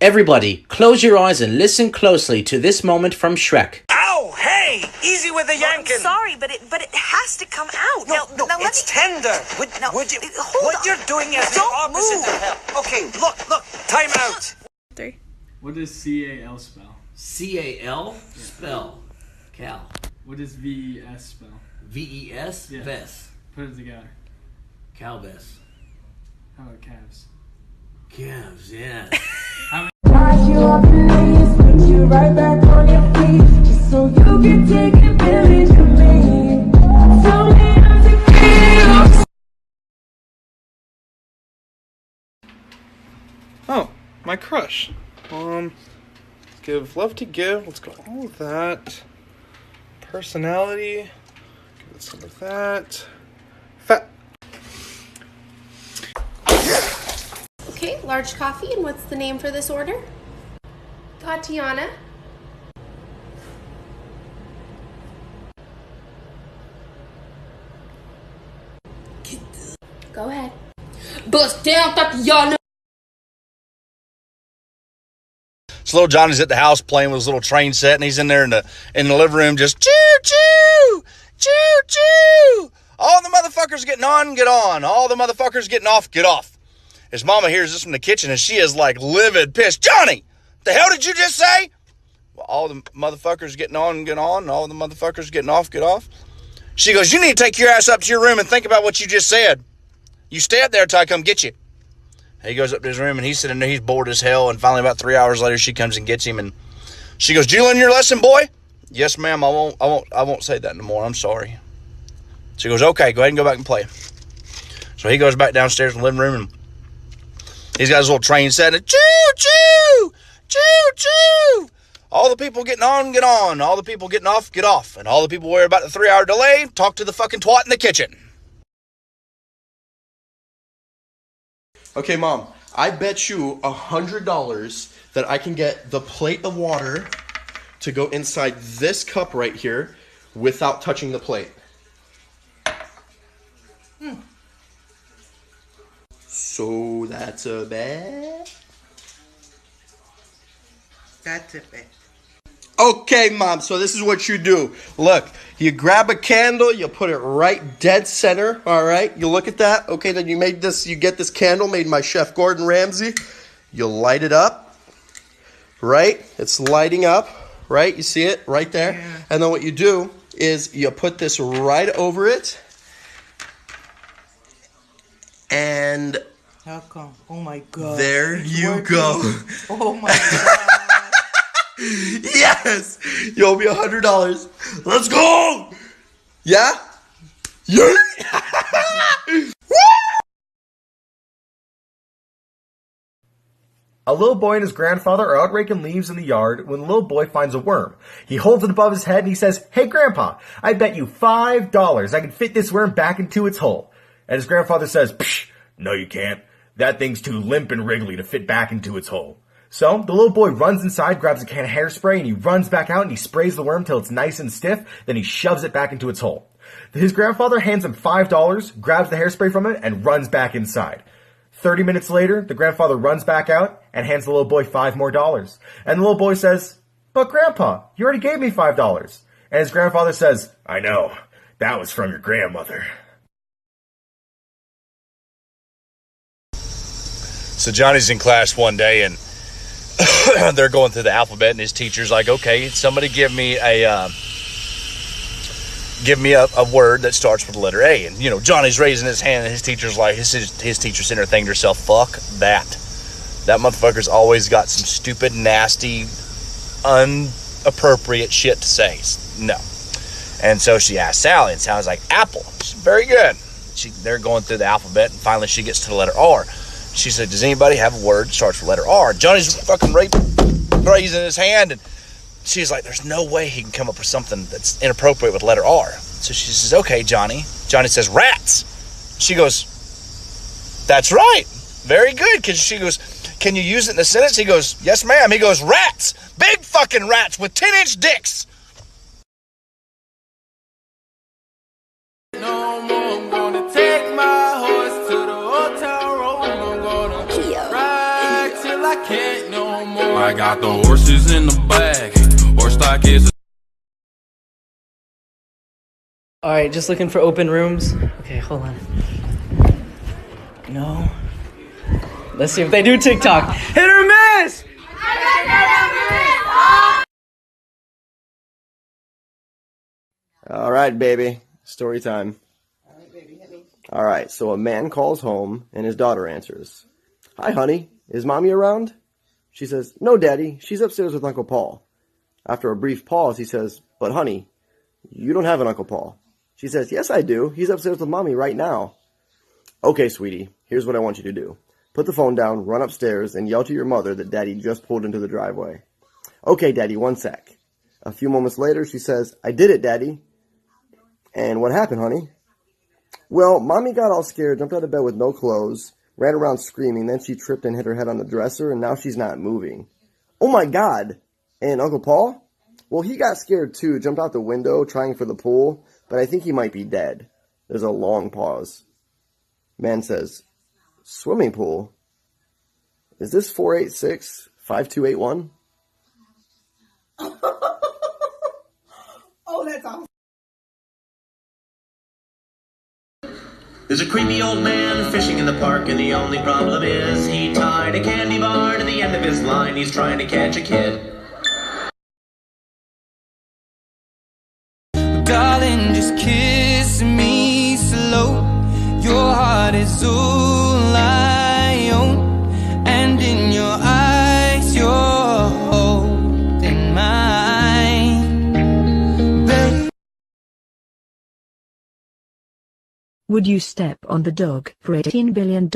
Everybody, close your eyes and listen closely to this moment from Shrek. Ow! Hey! Easy with the yanking! I'm sorry, but it has to come out. No, now it's tender. Would you? What you're doing is the opposite of help. Okay, look. Time out. 3. What does CAL spell? CAL? Spell. Cal. What does VES spell? VES? Yeah. Vest. Put it together. Calvest. How about calves? Calves, yeah. Wash you off your knees, put you right back on your feet, just so you can take advantage of me. Tell me how to feel. Oh, my crush. Give love to give. Let's go all of that. Personality. Give it some of that. Fat. Okay, large coffee, and what's the name for this order? Tatiana. Go ahead. Bust down, Tatiana. So little Johnny's at the house playing with his little train set, and he's in there in the living room just choo-choo, choo-choo. All the motherfuckers getting on, get on. All the motherfuckers getting off, get off. His mama hears this from the kitchen, and she is like livid, pissed. Johnny, the hell did you just say? Well, all the motherfuckers getting on, get on. All the motherfuckers getting off, get off. She goes, you need to take your ass up to your room and think about what you just said. You stay up there till I come get you. He goes up to his room, and he's sitting there. He's bored as hell. And finally, about 3 hours later, she comes and gets him. And she goes, "Did you learn your lesson, boy?" "Yes, ma'am. I won't say that no more. I'm sorry." She goes, "Okay, go ahead and go back and play." So he goes back downstairs in the living room, and he's got his little train set. And choo choo, choo choo. All the people getting on, get on. All the people getting off, get off. And all the people worried about the 3-hour delay, talk to the fucking twat in the kitchen. Okay, Mom, I bet you $100 that I can get the plate of water to go inside this cup right here without touching the plate. So that's a bet? That's a bet. Okay, Mom, so this is what you do. Look, you grab a candle, you put it right dead center, all right? You look at that. Okay, then you get this candle made by Chef Gordon Ramsay. You light it up, right? It's lighting up, right? You see it right there? Yeah. And then what you do is you put this right over it. And how come? Oh my God. There you go. Oh my God. Yes! You owe me $100. Let's go! Yeah? Yeah! A little boy and his grandfather are out raking leaves in the yard when the little boy finds a worm. He holds it above his head and he says, "Hey, Grandpa, I bet you $5 I can fit this worm back into its hole." And his grandfather says, "Psh, no you can't. That thing's too limp and wriggly to fit back into its hole." So the little boy runs inside, grabs a can of hairspray, and he runs back out and he sprays the worm till it's nice and stiff, then he shoves it back into its hole. His grandfather hands him $5, grabs the hairspray from it, and runs back inside. 30 minutes later, the grandfather runs back out and hands the little boy $5 more. And the little boy says, "But Grandpa, you already gave me $5. And his grandfather says, "I know, that was from your grandmother." So Johnny's in class one day, and they're going through the alphabet, and his teacher's like, "Okay, somebody give me a word that starts with the letter A." And Johnny's raising his hand, and his teacher's like, his teacher's sitting there thinking to herself, "Fuck that. That motherfucker's always got some stupid, nasty, inappropriate shit to say. No." And so she asked Sally, and Sally's like, "Apple." She's very good. They're going through the alphabet, and finally she gets to the letter R. She said, "Does anybody have a word that starts with the letter R?" Johnny's fucking raising his hand, and she's like, "There's no way he can come up with something that's inappropriate with the letter R." So she says, "Okay, Johnny." Johnny says, "Rats." She goes, "That's right. Very good." She goes, "Can you use it in a sentence?" He goes, "Yes, ma'am." He goes, "Rats. Big fucking rats with 10-inch dicks." No more, I'm gonna take my horse to the old town road. I'm gonna ride till I can't no I got the horses in the back. Horse stock is. Alright, just looking for open rooms. Okay, hold on. No. Let's see if they do TikTok. Hit or miss! All right, baby. Story time. All right, so a man calls home and his daughter answers. Hi, honey. Is mommy around? She says, no, daddy. She's upstairs with Uncle Paul. After a brief pause, he says, but honey, you don't have an Uncle Paul. She says, yes, I do. He's upstairs with mommy right now. Okay, sweetie, here's what I want you to do. Put the phone down, run upstairs, and yell to your mother that daddy just pulled into the driveway. Okay, daddy, 1 sec. A few moments later, she says, I did it, daddy. And what happened, honey? Well, mommy got all scared, jumped out of bed with no clothes, ran around screaming, then she tripped and hit her head on the dresser, and now she's not moving. Oh my God! And Uncle Paul? Well, he got scared too, jumped out the window, trying for the pool, but I think he might be dead. There's a long pause. Man says, swimming pool? Is this 486-5281? Oh, that's awesome. There's a creepy old man fishing in the park, and the only problem is he tied a candy bar to the end of his line. He's trying to catch a kid. Darling, just kiss me slow. Your heart is all I own, and in your eyes you're holding mine, babe. Would you step on the dog for $18 billion?